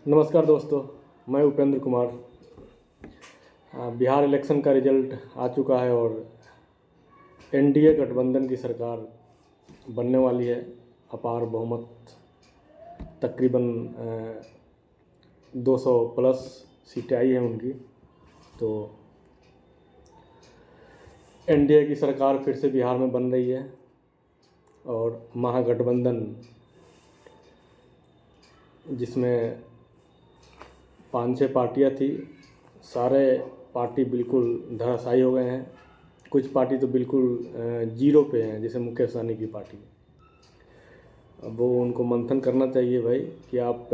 नमस्कार दोस्तों, मैं उपेंद्र कुमार। बिहार इलेक्शन का रिजल्ट आ चुका है और एनडीए गठबंधन की सरकार बनने वाली है। अपार बहुमत तकरीबन 200 प्लस सीटें आई हैं उनकी। तो एनडीए की सरकार फिर से बिहार में बन रही है और महागठबंधन जिसमें 5-6 पार्टियाँ थी, सारे पार्टी बिल्कुल धराशायी हो गए हैं। कुछ पार्टी तो बिल्कुल जीरो पे हैं, जैसे मुकेश सहनी की पार्टी। अब वो उनको मंथन करना चाहिए भाई कि आप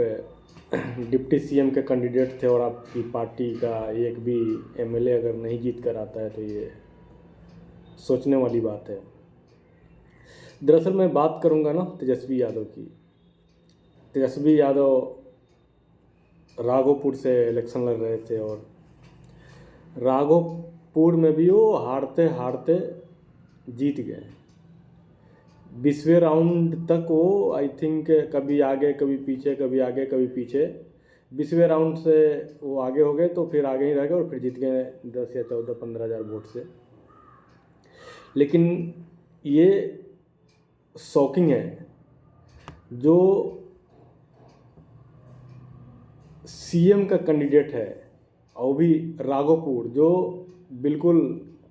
डिप्टी सीएम के कैंडिडेट थे और आपकी पार्टी का एक भी एमएलए अगर नहीं जीत कर आता है तो ये सोचने वाली बात है। दरअसल मैं बात करूँगा ना तेजस्वी यादव की। तेजस्वी यादव राघोपुर से इलेक्शन लड़ रहे थे और राघोपुर में भी वो हारते हारते जीत गए। 20वें राउंड तक वो आई थिंक कभी आगे कभी पीछे, कभी आगे कभी पीछे। 20वें राउंड से वो आगे हो गए तो फिर आगे ही रह गए और फिर जीत गए 10 या 14-15 हज़ार वोट से। लेकिन ये शॉकिंग है, जो सीएम का कैंडिडेट है और भी राघोपुर, जो बिल्कुल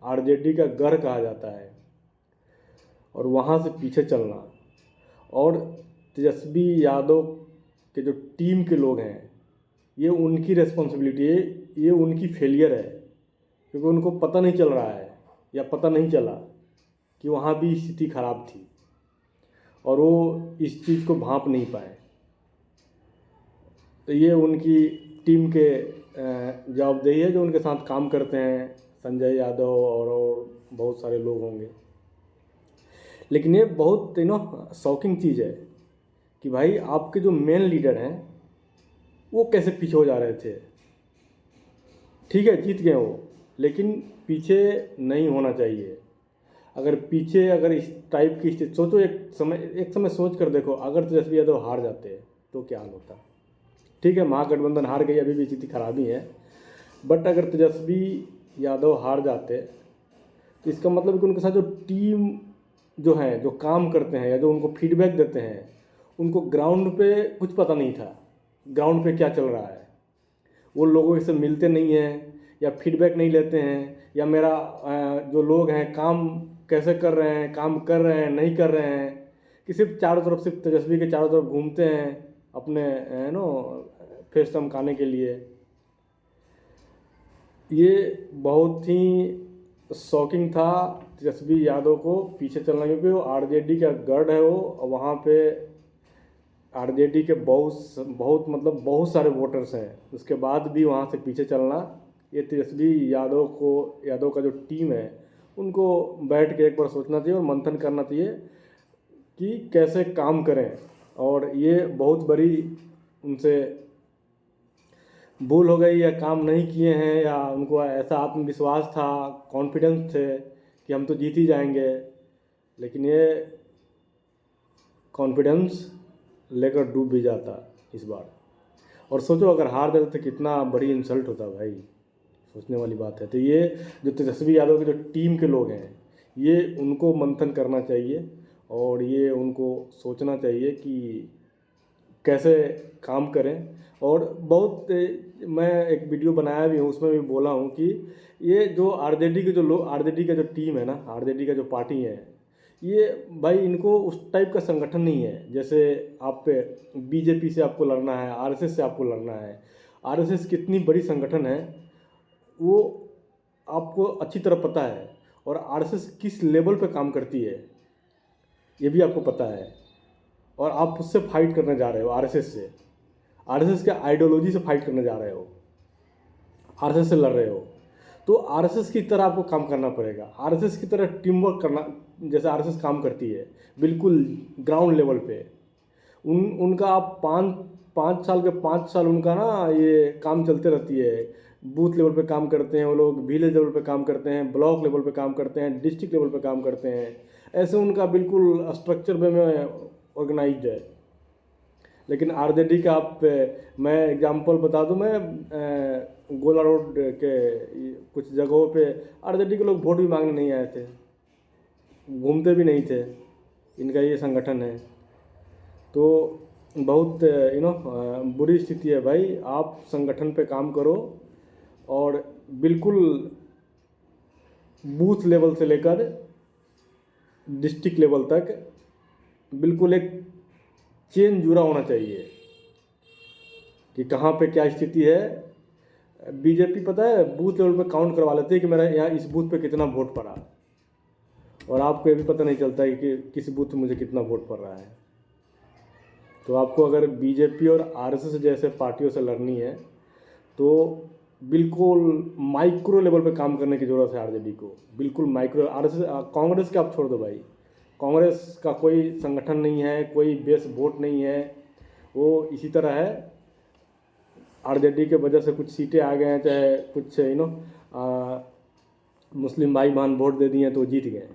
आरजेडी का गढ़ कहा जाता है, और वहाँ से पीछे चलना। और तेजस्वी यादव के जो टीम के लोग हैं, ये उनकी रिस्पॉन्सिबिलिटी है, ये उनकी फेलियर है, क्योंकि उनको पता नहीं चल रहा है या पता नहीं चला कि वहाँ भी स्थिति खराब थी और वो इस चीज़ को भांप नहीं पाए। तो ये उनकी टीम के जवाबदेही है, जो उनके साथ काम करते हैं, संजय यादव और बहुत सारे लोग होंगे। लेकिन ये बहुत शॉकिंग चीज़ है कि भाई आपके जो मेन लीडर हैं वो कैसे पीछे हो जा रहे थे। ठीक है, जीत गए वो, लेकिन पीछे नहीं होना चाहिए। अगर पीछे अगर इस टाइप की स्थिति सोचो, एक समय सोच कर देखो, अगर तेजस्वी यादव हार जाते तो क्या हाल होता। ठीक है, महागठबंधन हार गई, अभी भी स्थिति खराब ही है, बट अगर तेजस्वी यादव हार जाते तो इसका मतलब कि उनके साथ जो टीम जो है, जो काम करते हैं या जो उनको फीडबैक देते हैं, उनको ग्राउंड पे कुछ पता नहीं था, ग्राउंड पे क्या चल रहा है। वो लोगों से मिलते नहीं हैं या फीडबैक नहीं लेते हैं, या मेरा जो लोग हैं काम कैसे कर रहे हैं, काम कर रहे हैं नहीं कर रहे हैं, कि सिर्फ चारों तरफ, सिर्फ तेजस्वी के चारों तरफ घूमते हैं अपने फेस चमकाने के लिए। ये बहुत ही शॉकिंग था तेजस्वी यादव को पीछे चलना, क्योंकि वो आरजेडी का गढ़ है। वो वहाँ पे आरजेडी के बहुत सारे वोटर्स हैं, उसके बाद भी वहाँ से पीछे चलना, ये तेजस्वी यादव का जो टीम है उनको बैठ के एक बार सोचना चाहिए और मंथन करना चाहिए कि कैसे काम करें। और ये बहुत बड़ी उनसे भूल हो गई, या काम नहीं किए हैं, या उनको ऐसा आत्मविश्वास था, कॉन्फिडेंस थे कि हम तो जीत ही जाएंगे, लेकिन ये कॉन्फिडेंस लेकर डूब भी जाता इस बार। और सोचो अगर हार जाते तो कितना बड़ी इंसल्ट होता भाई, सोचने वाली बात है। तो ये जो तेजस्वी यादव के जो टीम के लोग हैं, ये उनको मंथन करना चाहिए और ये उनको सोचना चाहिए कि कैसे काम करें। और बहुत मैं एक वीडियो बनाया भी हूँ, उसमें भी बोला हूँ कि ये जो आरजेडी के जो लोग, आरजेडी का जो टीम है ना, आरजेडी का जो पार्टी है, ये भाई इनको उस टाइप का संगठन नहीं है जैसे आप बीजेपी से आपको लड़ना है, आरएसएस से आपको लड़ना है। आरएसएस कितनी बड़ी संगठन है वो आपको अच्छी तरह पता है, और आरएसएस किस लेवल पे काम करती है ये भी आपको पता है, और आप उससे फाइट करने जा रहे हो, आरएसएस से, आरएसएस के आइडियोलॉजी से फाइट करने जा रहे हो, आरएसएस से लड़ रहे हो। तो आरएसएस की तरह आपको काम करना पड़ेगा, आरएसएस की तरह टीम वर्क करना, जैसे आरएसएस काम करती है बिल्कुल ग्राउंड लेवल पे। उनका आप पाँच साल के 5 साल उनका ना ये काम चलते रहती है। बूथ लेवल पे काम करते हैं वो लोग, विलेज लेवल पे काम करते हैं, ब्लॉक लेवल पे काम करते हैं, डिस्ट्रिक्ट लेवल पे काम करते हैं। ऐसे उनका बिल्कुल स्ट्रक्चर वे में ऑर्गेनाइज्ड है। लेकिन आरजेडी का आप मैं एग्जांपल बता दूं, मैं गोला रोड के कुछ जगहों पे आरजेडी के लोग वोट भी मांगने नहीं आए थे, घूमते भी नहीं थे। इनका ये संगठन है। तो बहुत बुरी स्थिति है भाई। आप संगठन पे काम करो और बिल्कुल बूथ लेवल से लेकर डिस्ट्रिक्ट लेवल तक बिल्कुल एक चेन जुड़ा होना चाहिए कि कहाँ पे क्या स्थिति है। बीजेपी पता है बूथ लेवल पे काउंट करवा लेती है कि मेरा यहाँ इस बूथ पे कितना वोट पड़ा, और आपको ये भी पता नहीं चलता है कि किस बूथ पे मुझे कितना वोट पड़ रहा है। तो आपको अगर बीजेपी और आरएसएस जैसे पार्टियों से लड़नी है तो बिल्कुल माइक्रो लेवल पे काम करने की ज़रूरत है आरजेडी को, बिल्कुल माइक्रो। आरएसएस कांग्रेस के आप छोड़ दो भाई, कांग्रेस का कोई संगठन नहीं है, कोई बेस वोट नहीं है, वो इसी तरह है। आरजेडी के वजह से कुछ सीटें आ गए हैं, चाहे कुछ मुस्लिम भाई बहन वोट दे दिए तो जीत गए।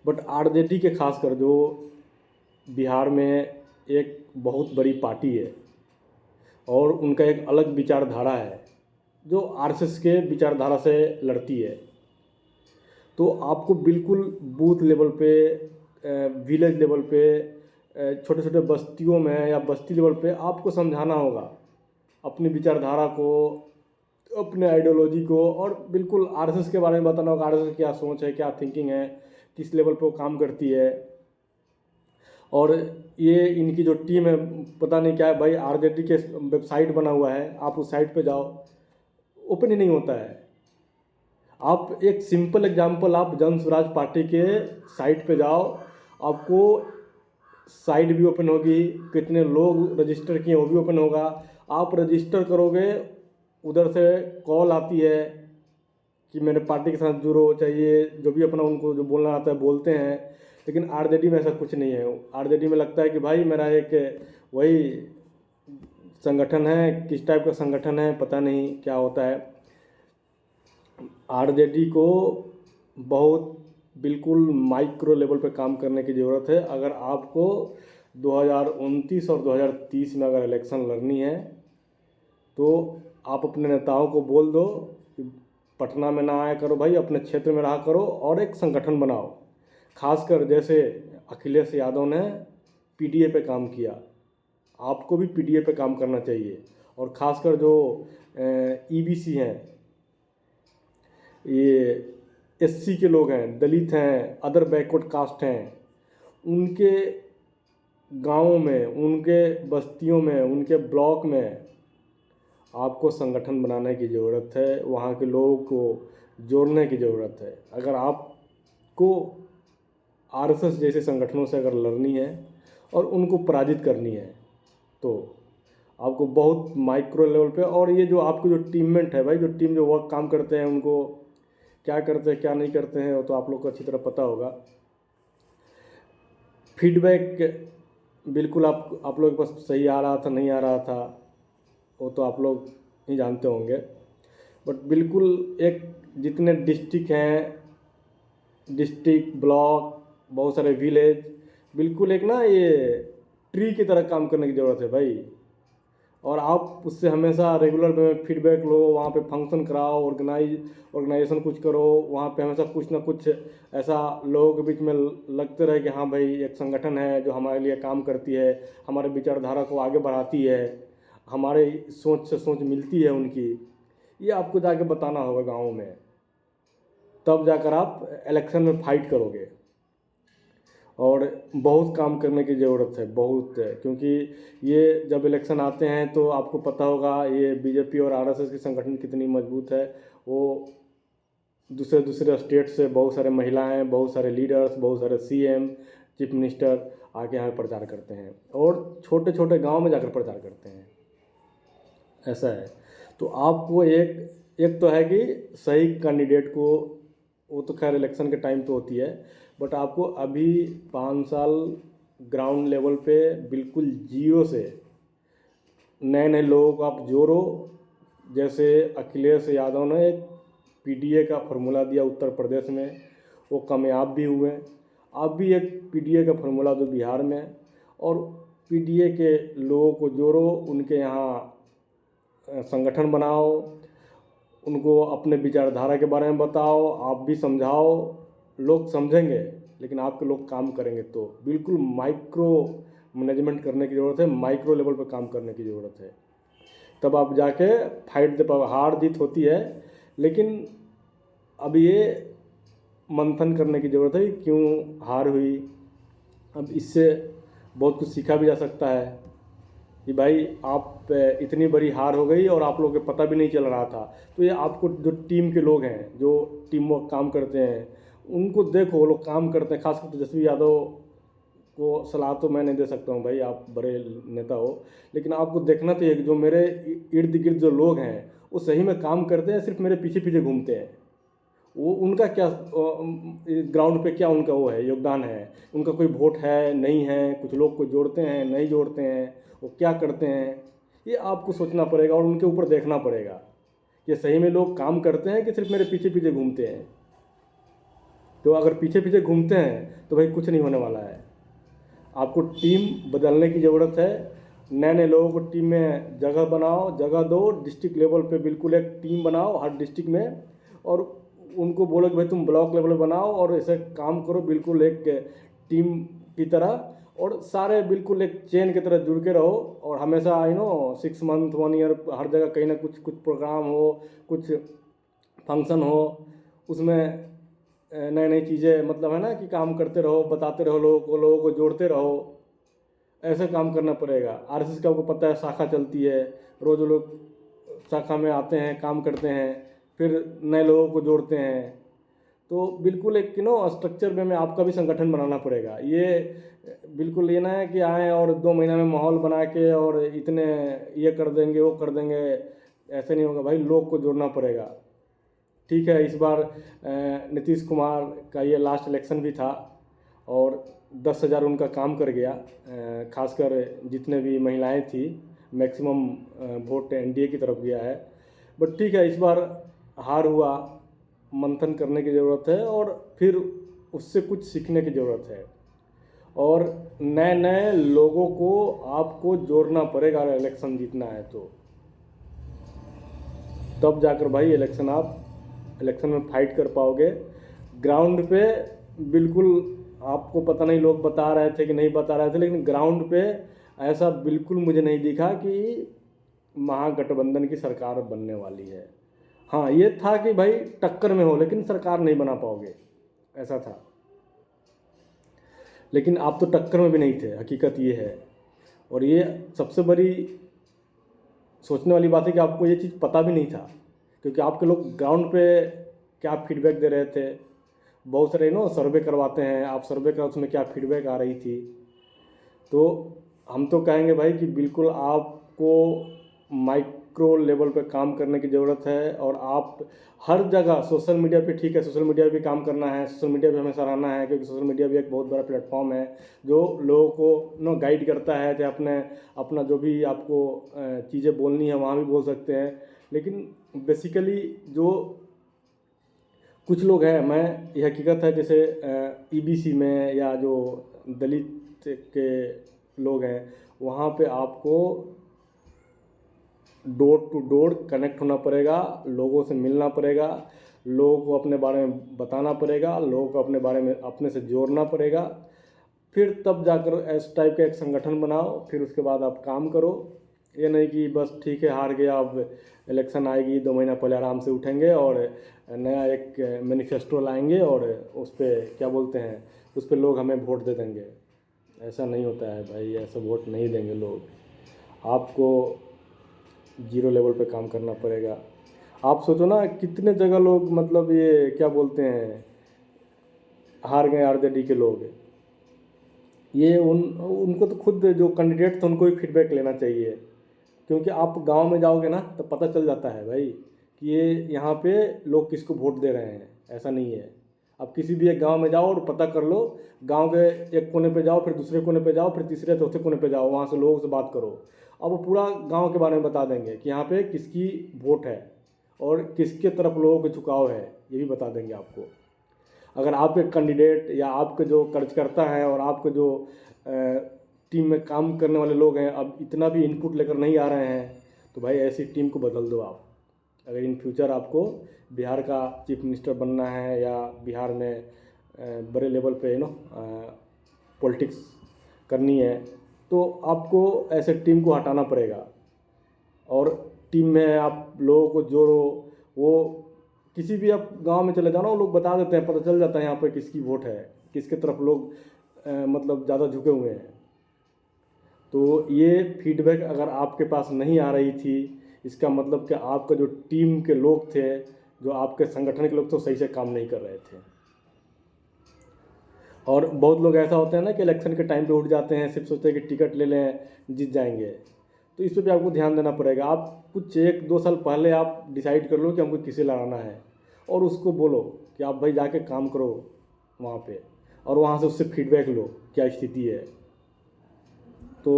बट आरजेडी के खासकर जो बिहार में एक बहुत बड़ी पार्टी है और उनका एक अलग विचारधारा है जो आरएसएस के विचारधारा से लड़ती है, तो आपको बिल्कुल बूथ लेवल पे, विलेज लेवल पे, छोटे छोटे बस्तियों में या बस्ती लेवल पे आपको समझाना होगा अपनी विचारधारा को, अपने आइडियोलॉजी को, और बिल्कुल आरएसएस के बारे में बताना होगा आरएसएस क्या सोच है, क्या थिंकिंग है, किस लेवल पे वो काम करती है। और ये इनकी जो टीम है पता नहीं क्या है भाई, आरजेडी के वेबसाइट बना हुआ है, आप उस साइट पे जाओ, ओपन ही नहीं होता है। आप एक सिंपल एग्जांपल, आप जन स्वराज पार्टी के साइट पे जाओ, आपको साइट भी ओपन होगी, कितने लोग रजिस्टर किए वो भी ओपन होगा। आप रजिस्टर करोगे, उधर से कॉल आती है कि मेरे पार्टी के साथ जुड़ो, चाहिए जो भी अपना उनको जो बोलना आता है बोलते हैं। लेकिन आरजेडी में ऐसा कुछ नहीं है। आरजेडी में लगता है कि भाई मेरा एक वही संगठन है, किस टाइप का संगठन है पता नहीं क्या होता है। आरजेडी को बहुत बिल्कुल माइक्रो लेवल पे काम करने की ज़रूरत है। अगर आपको 2029 और 2030 में अगर इलेक्शन लड़नी है तो आप अपने नेताओं को बोल दो कि पटना में ना आया करो भाई, अपने क्षेत्र में रहा करो और एक संगठन बनाओ। खासकर जैसे अखिलेश यादव ने पीडीए पे काम किया, आपको भी पीडीए पे काम करना चाहिए। और ख़ासकर जो ईबीसी हैं, ये एससी के लोग हैं, दलित हैं, अदर बैकवर्ड कास्ट हैं, उनके गाँवों में, उनके बस्तियों में, उनके ब्लॉक में आपको संगठन बनाने की ज़रूरत है, वहाँ के लोगों को जोड़ने की ज़रूरत है। अगर आपको आरएसएस जैसे संगठनों से अगर लड़नी है और उनको पराजित करनी है तो आपको बहुत माइक्रो लेवल पे, और ये जो आपके जो टीममेट है भाई, जो टीम जो वर्क काम करते हैं, उनको क्या करते हैं क्या नहीं करते हैं वो तो आप लोग को अच्छी तरह पता होगा। फीडबैक बिल्कुल आप लोग के पास सही आ रहा था नहीं आ रहा था वो तो आप लोग ही जानते होंगे। बट बिल्कुल एक जितने डिस्ट्रिक्ट हैं, डिस्ट्रिक्ट, ब्लॉक, बहुत सारे विलेज, बिल्कुल एक ना ये ट्री की तरह काम करने की ज़रूरत है भाई। और आप उससे हमेशा रेगुलर में फीडबैक लो, वहाँ पे फंक्शन कराओ, ऑर्गेनाइजेशन कुछ करो, वहाँ पे हमेशा कुछ ना कुछ ऐसा लोगों के बीच में लगते रहे कि हाँ भाई एक संगठन है जो हमारे लिए काम करती है, हमारे विचारधारा को आगे बढ़ाती है, हमारे सोच से सोच मिलती है उनकी। ये आपको जाके बताना होगा गाँव में, तब जाकर आप इलेक्शन में फाइट करोगे। और बहुत काम करने की ज़रूरत है, बहुत, क्योंकि ये जब इलेक्शन आते हैं तो आपको पता होगा ये बीजेपी और आरएसएस की संगठन कितनी मजबूत है। वो दूसरे दूसरे स्टेट से बहुत सारे महिलाएं, बहुत सारे लीडर्स, बहुत सारे सीएम, चीफ मिनिस्टर आके यहाँ प्रचार करते हैं और छोटे छोटे गांव में जाकर प्रचार करते हैं। ऐसा है। तो आपको एक तो है कि सही कैंडिडेट को, वो तो खैर इलेक्शन के टाइम पे होती है, बट आपको अभी 5 साल ग्राउंड लेवल पे बिल्कुल जीरो से नए नए लोगों को आप जोड़ो। जैसे अखिलेश यादव ने एक पीडीए का फार्मूला दिया उत्तर प्रदेश में, वो कामयाब भी हुए। आप भी एक पीडीए का फार्मूला दो बिहार में, और पीडीए के लोगों को जोड़ो, उनके यहाँ संगठन बनाओ, उनको अपने विचारधारा के बारे में बताओ, आप भी समझाओ, लोग समझेंगे। लेकिन आपके लोग काम करेंगे तो बिल्कुल माइक्रो मैनेजमेंट करने की ज़रूरत है, माइक्रो लेवल पर काम करने की ज़रूरत है, तब आप जाके फाइट दे पाओ। हार जीत होती है, लेकिन अब ये मंथन करने की ज़रूरत है कि क्यों हार हुई। अब इससे बहुत कुछ सीखा भी जा सकता है कि भाई आप इतनी बड़ी हार हो गई और आप लोगों को पता भी नहीं चल रहा था। तो ये आपको जो टीम के लोग हैं, जो टीम वर्क काम करते हैं, उनको देखो, वो लोग काम करते हैं। खासकर तेजस्वी यादव को सलाह तो मैं नहीं दे सकता हूँ भाई, आप बड़े नेता हो, लेकिन आपको देखना चाहिए कि जो मेरे इर्द गिर्द जो लोग हैं वो सही में काम करते हैं, सिर्फ मेरे पीछे पीछे घूमते हैं। वो उनका क्या ग्राउंड पे क्या उनका वो है, योगदान है, उनका कोई वोट है नहीं है, कुछ लोग को जोड़ते हैं नहीं जोड़ते हैं, वो क्या करते हैं, ये आपको सोचना पड़ेगा और उनके ऊपर देखना पड़ेगा कि सही में लोग काम करते हैं कि सिर्फ मेरे पीछे पीछे घूमते हैं। तो अगर पीछे पीछे घूमते हैं तो भाई कुछ नहीं होने वाला है। आपको टीम बदलने की ज़रूरत है, नए नए लोगों को टीम में जगह बनाओ, जगह दो, डिस्ट्रिक्ट लेवल पे बिल्कुल एक टीम बनाओ हर डिस्ट्रिक्ट में, और उनको बोलो कि भाई तुम ब्लॉक लेवल बनाओ और ऐसे काम करो बिल्कुल एक टीम की तरह, और सारे बिल्कुल एक चेन की तरह जुड़ के रहो। और हमेशा 6 मंथ 1 ईयर हर जगह कहीं ना कुछ प्रोग्राम हो, कुछ फंक्शन हो, उसमें नई नई चीज़ें, मतलब है ना कि काम करते रहो, बताते रहो लोगों को जोड़ते रहो। ऐसे काम करना पड़ेगा। आरएसएस का आपको पता है शाखा चलती है, रोज़ लोग शाखा में आते हैं, काम करते हैं, फिर नए लोगों को जोड़ते हैं। तो बिल्कुल एक स्ट्रक्चर में आपका भी संगठन बनाना पड़ेगा। ये बिल्कुल ये ना है कि आए और 2 महीना में माहौल बना के और इतने ये कर देंगे वो कर देंगे, ऐसे नहीं होगा भाई, लोग को जोड़ना पड़ेगा। ठीक है, इस बार नीतीश कुमार का ये लास्ट इलेक्शन भी था और 10,000 उनका काम कर गया। खासकर जितने भी महिलाएं थी, मैक्सिमम वोट एनडीए की तरफ गया है। बट ठीक है, इस बार हार हुआ, मंथन करने की ज़रूरत है और फिर उससे कुछ सीखने की ज़रूरत है, और नए नए लोगों को आपको जोड़ना पड़ेगा अगर इलेक्शन जीतना है तो। तब जाकर भाई इलेक्शन में फाइट कर पाओगे। ग्राउंड पे बिल्कुल आपको पता नहीं लोग बता रहे थे कि नहीं बता रहे थे, लेकिन ग्राउंड पे ऐसा बिल्कुल मुझे नहीं दिखा कि महागठबंधन की सरकार बनने वाली है। हाँ, ये था कि भाई टक्कर में हो लेकिन सरकार नहीं बना पाओगे, ऐसा था। लेकिन आप तो टक्कर में भी नहीं थे, हकीकत ये है। और ये सबसे बड़ी सोचने वाली बात है कि आपको ये चीज़ पता भी नहीं था, क्योंकि आपके लोग ग्राउंड पे क्या फीडबैक दे रहे थे। बहुत सारे सर्वे करवाते हैं, आप सर्वे का उसमें क्या फीडबैक आ रही थी। तो हम तो कहेंगे भाई कि बिल्कुल आपको माइक्रो लेवल पे काम करने की ज़रूरत है, और आप हर जगह सोशल मीडिया पे, ठीक है सोशल मीडिया पे भी काम करना है, सोशल मीडिया पे हमें सराहना है, क्योंकि सोशल मीडिया भी एक बहुत बड़ा प्लेटफॉर्म है जो लोगों को गाइड करता है कि अपना जो भी आपको चीज़ें बोलनी है वहाँ भी बोल सकते हैं। लेकिन बेसिकली जो कुछ लोग हैं, मैं ये हकीकत है, जैसे ईबीसी में या जो दलित के लोग हैं, वहाँ पे आपको डोर टू डोर कनेक्ट होना पड़ेगा, लोगों से मिलना पड़ेगा, लोगों को अपने बारे में बताना पड़ेगा, लोगों को अपने बारे में अपने से जोड़ना पड़ेगा। फिर तब जाकर इस टाइप का एक संगठन बनाओ, फिर उसके बाद आप काम करो। ये नहीं कि बस ठीक है हार गया, अब इलेक्शन आएगी 2 महीना पहले आराम से उठेंगे और नया एक मैनिफेस्टो लाएंगे और उस पर क्या बोलते हैं, उस पर लोग हमें वोट दे देंगे। ऐसा नहीं होता है भाई, ऐसा वोट नहीं देंगे लोग। आपको जीरो लेवल पे काम करना पड़ेगा। आप सोचो ना कितने जगह लोग, मतलब ये क्या बोलते हैं, हार गए आरजेडी के लोग। ये उनको तो खुद जो कैंडिडेट थे उनको भी फीडबैक लेना चाहिए, क्योंकि आप गांव में जाओगे ना तो पता चल जाता है भाई कि ये यहाँ पे लोग किसको वोट दे रहे हैं। ऐसा नहीं है, आप किसी भी एक गांव में जाओ और पता कर लो, गांव के एक कोने पे जाओ, फिर दूसरे कोने पे जाओ, फिर तीसरे चौथे कोने पे जाओ, वहाँ से लोगों से बात करो, अब वो पूरा गांव के बारे में बता देंगे कि यहाँ पे किसकी वोट है और किसके तरफ लोगों के झुकाव है, ये भी बता देंगे आपको। अगर आपके कैंडिडेट या आपके जो कार्यकर्ता हैं और आपके जो टीम में काम करने वाले लोग हैं अब इतना भी इनपुट लेकर नहीं आ रहे हैं, तो भाई ऐसी टीम को बदल दो आप। अगर इन फ्यूचर आपको बिहार का चीफ मिनिस्टर बनना है या बिहार में बड़े लेवल पे पॉलिटिक्स करनी है, तो आपको ऐसे टीम को हटाना पड़ेगा। और टीम में आप लोगों को जोड़ो, वो किसी भी आप गांव में चले जाओ ना, वो लोग बता देते हैं, पता चल जाता है यहाँ पर किसकी वोट है, किसके तरफ लोग मतलब ज़्यादा झुके हुए हैं। तो ये फीडबैक अगर आपके पास नहीं आ रही थी, इसका मतलब कि आपका जो टीम के लोग थे, जो आपके संगठन के लोग थे, सही से काम नहीं कर रहे थे। और बहुत लोग ऐसा होते हैं ना कि इलेक्शन के टाइम पे उठ जाते हैं, सिर्फ सोचते हैं कि टिकट ले लें जीत जाएंगे। तो इस पर भी आपको ध्यान देना पड़ेगा। आप कुछ 1-2 साल पहले आप डिसाइड कर लो कि हमको किसे लड़ाना है, और उसको बोलो कि आप भाई जाके काम करो वहाँ पे, और वहाँ से उससे फीडबैक लो क्या स्थिति है। तो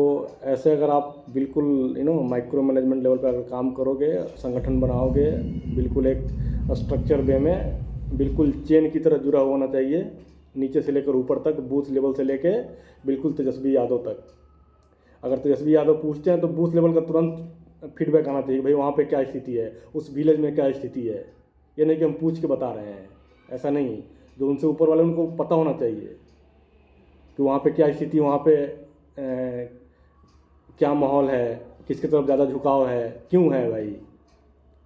ऐसे अगर आप बिल्कुल माइक्रो मैनेजमेंट लेवल पर अगर काम करोगे, संगठन बनाओगे, बिल्कुल एक स्ट्रक्चर वे में, बिल्कुल चेन की तरह जुड़ा होना चाहिए, नीचे से लेकर ऊपर तक, बूथ लेवल से लेके बिल्कुल तेजस्वी यादव तक। अगर तेजस्वी यादव पूछते हैं तो बूथ लेवल का तुरंत फीडबैक आना चाहिए, भाई वहाँ पे क्या स्थिति है, उस विलेज में क्या स्थिति है। ये नहीं कि हम पूछ के बता रहे हैं, ऐसा नहीं। जो उनसे ऊपर वाले उनको पता होना चाहिए कि वहाँ पे क्या स्थिति, वहाँ पे क्या माहौल है, किसकी तरफ ज़्यादा झुकाव है, क्यों है भाई।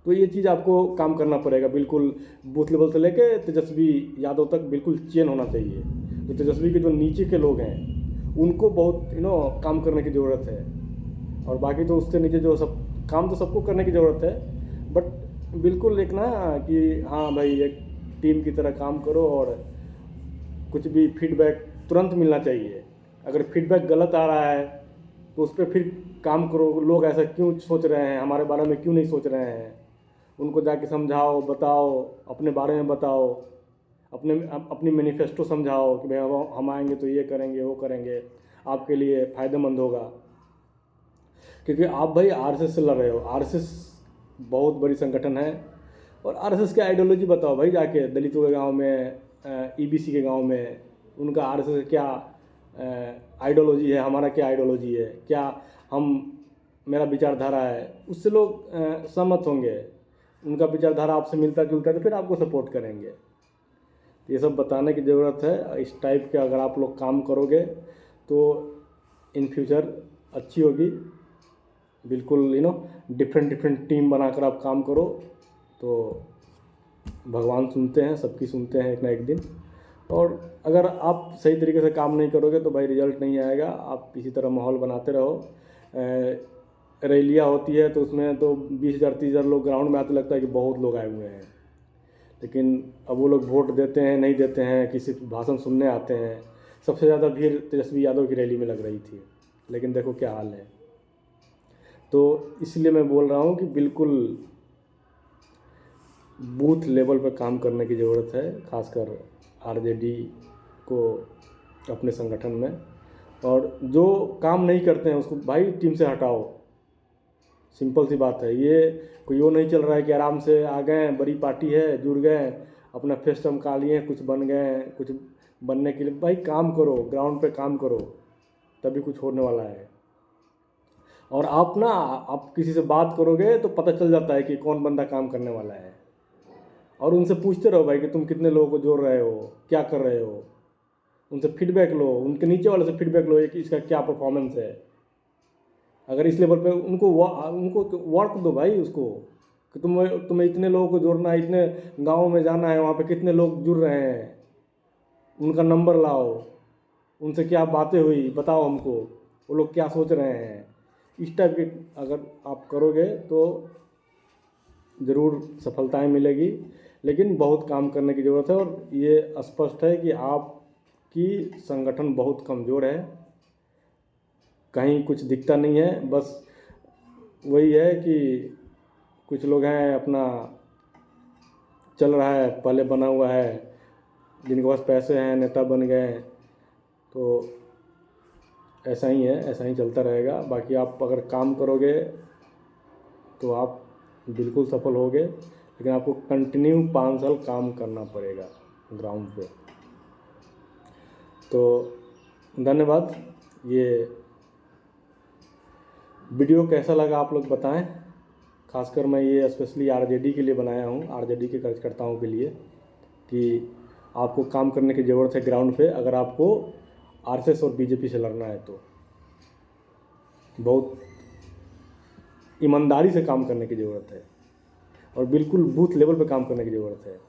तो ये चीज़ आपको काम करना पड़ेगा, बिल्कुल बूथ लेवल से लेके तेजस्वी यादव तक बिल्कुल चेन होना चाहिए। जो तेजस्वी के जो नीचे के लोग हैं उनको बहुत काम करने की ज़रूरत है, और बाकी तो उससे नीचे जो सब काम तो सबको करने की ज़रूरत है, बट बिल्कुल एक ना कि हाँ भाई एक टीम की तरह काम करो, और कुछ भी फीडबैक तुरंत मिलना चाहिए। अगर फीडबैक गलत आ रहा है तो उस पर फिर काम करो, लोग ऐसा क्यों सोच रहे हैं, हमारे बारे में क्यों नहीं सोच रहे हैं, उनको जाके समझाओ, बताओ, अपने बारे में बताओ, अपनी मैनिफेस्टो समझाओ कि भाई हम आएंगे तो ये करेंगे, वो करेंगे, आपके लिए फ़ायदेमंद होगा। क्योंकि आप भाई आरएसएस से लड़ रहे हो, आरएसएस बहुत बड़ी संगठन है, और आरएसएस की आइडियोलॉजी बताओ भाई जाके दलितों के गांव में, ईबीसी के गांव में, उनका आरएसएस क्या आइडियोलॉजी है, हमारा क्या आइडियोलॉजी है, क्या हम मेरा विचारधारा है, उससे लोग सहमत होंगे। उनका विचारधारा आपसे मिलता जुलता है तो फिर आपको सपोर्ट करेंगे। ये सब बताने की ज़रूरत है। इस टाइप के अगर आप लोग काम करोगे तो इन फ्यूचर अच्छी होगी। बिल्कुल डिफरेंट टीम बनाकर आप काम करो तो भगवान सुनते हैं, सबकी सुनते हैं एक ना एक दिन। और अगर आप सही तरीके से काम नहीं करोगे तो भाई रिजल्ट नहीं आएगा। आप इसी तरह माहौल बनाते रहो। रैलियाँ होती है तो उसमें तो 20,000 30,000 लोग ग्राउंड में आते, लगता है कि बहुत लोग आए हुए हैं, लेकिन अब वो लोग वोट देते हैं नहीं देते हैं, किसी भाषण सुनने आते हैं। सबसे ज़्यादा भीड़ तेजस्वी यादव की रैली में लग रही थी, लेकिन देखो क्या हाल है। तो इसलिए मैं बोल रहा हूँ कि बिल्कुल बूथ लेवल पर काम करने की ज़रूरत है, खासकर आरजेडी को अपने संगठन में। और जो काम नहीं करते हैं उसको भाई टीम से हटाओ, सिंपल सी बात है। ये कोई वो नहीं चल रहा है कि आराम से आ गए, बड़ी पार्टी है, जुड़ गए, अपना फेस चमका लिए, कुछ बन गए, कुछ बनने के लिए। भाई काम करो, ग्राउंड पे काम करो, तभी कुछ होने वाला है। और आप किसी से बात करोगे तो पता चल जाता है कि कौन बंदा काम करने वाला है। और उनसे पूछते रहो भाई कि तुम कितने लोगों को जोड़ रहे हो, क्या कर रहे हो। उनसे फीडबैक लो, उनके नीचे वाले से फीडबैक लो कि इसका क्या परफॉर्मेंस है। अगर इस लेवल पे उनको वर्क दो भाई उसको, कि तुम्हें इतने लोगों को जोड़ना है, इतने गाँव में जाना है, वहाँ पे कितने लोग जुड़ रहे हैं, उनका नंबर लाओ, उनसे क्या बातें हुई बताओ हमको, वो लोग क्या सोच रहे हैं। इस टाइप के अगर आप करोगे तो ज़रूर सफलताएं मिलेगी, लेकिन बहुत काम करने की ज़रूरत है। और ये स्पष्ट है कि आपकी संगठन बहुत कमज़ोर है, कहीं कुछ दिखता नहीं है। बस वही है कि कुछ लोग हैं अपना चल रहा है, पहले बना हुआ है, जिनके पास पैसे हैं, नेता बन गए, तो ऐसा ही है, ऐसा ही चलता रहेगा। बाकी आप अगर काम करोगे तो आप बिल्कुल सफल होगे, लेकिन आपको कंटिन्यू 5 साल काम करना पड़ेगा ग्राउंड पे। तो धन्यवाद। ये वीडियो कैसा लगा आप लोग बताएं। खासकर मैं ये स्पेशली आरजेडी के लिए बनाया हूँ, आरजेडी के कार्यकर्ताओं के लिए, कि आपको काम करने की ज़रूरत है ग्राउंड पे। अगर आपको आरएसएस और बीजेपी से लड़ना है तो बहुत ईमानदारी से काम करने की ज़रूरत है और बिल्कुल बूथ लेवल पे काम करने की ज़रूरत है।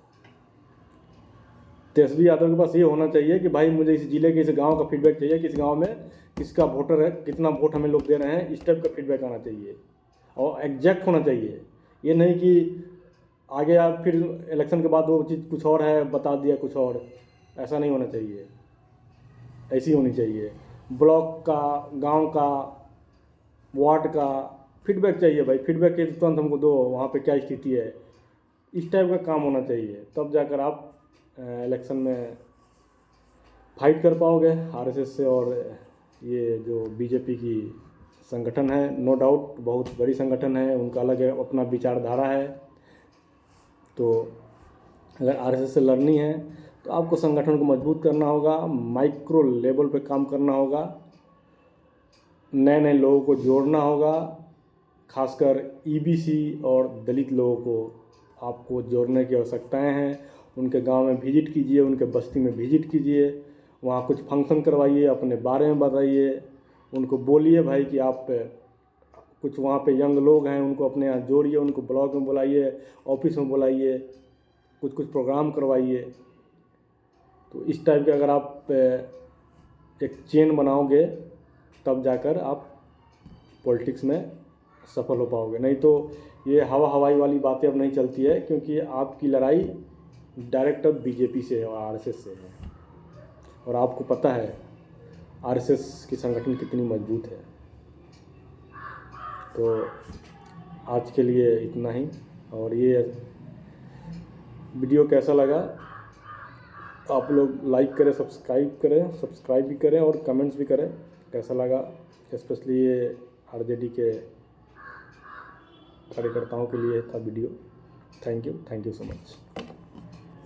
तेजस्वी यादव के पास ये होना चाहिए कि भाई मुझे इस ज़िले के इस गांव का फीडबैक चाहिए कि इस गांव में किसका वोटर है, कितना वोट हमें लोग दे रहे हैं, इस टाइप का फीडबैक आना चाहिए और एग्जैक्ट होना चाहिए। ये नहीं कि आगे आप फिर इलेक्शन के बाद वो चीज़ कुछ और है बता दिया कुछ और, ऐसा नहीं होना चाहिए। ऐसी होनी चाहिए, ब्लॉक का, गांव का, वार्ड का फीडबैक चाहिए भाई। फीडबैक के तुरंत हमको दो, वहाँ पे क्या स्थिति है, इस टाइप का काम होना चाहिए। तब जाकर आप इलेक्शन में फाइट कर पाओगे आरएसएस से। और ये जो बीजेपी की संगठन है, नो डाउट बहुत बड़ी संगठन है, उनका अलग अपना विचारधारा है। तो अगर आरएसएस से लड़नी है तो आपको संगठन को मजबूत करना होगा, माइक्रो लेवल पे काम करना होगा, नए नए लोगों को जोड़ना होगा। खासकर ईबीसी और दलित लोगों को आपको जोड़ने की आवश्यकताएं हैं। उनके गांव में विजिट कीजिए, उनके बस्ती में विजिट कीजिए, वहाँ कुछ फंक्शन करवाइए, अपने बारे में बताइए, उनको बोलिए भाई कि आप कुछ वहाँ पे यंग लोग हैं उनको अपने यहाँ जोड़िए, उनको ब्लॉक में बुलाइए, ऑफिस में बुलाइए, कुछ कुछ प्रोग्राम करवाइए। तो इस टाइप के अगर आप एक चेन बनाओगे तब जाकर आप पॉलिटिक्स में सफल हो पाओगे। नहीं तो ये हवा हवाई वाली बातें अब नहीं चलती है, क्योंकि आपकी लड़ाई डायरेक्ट अब बीजेपी से है और आरएसएस से है। और आपको पता है आरएसएस की संगठन कितनी मजबूत है। तो आज के लिए इतना ही। और ये वीडियो कैसा लगा आप लोग लाइक करें, सब्सक्राइब भी करें और कमेंट्स भी करें कैसा लगा। स्पेशली ये आरजेडी के कार्यकर्ताओं के लिए था video. Thank you so much.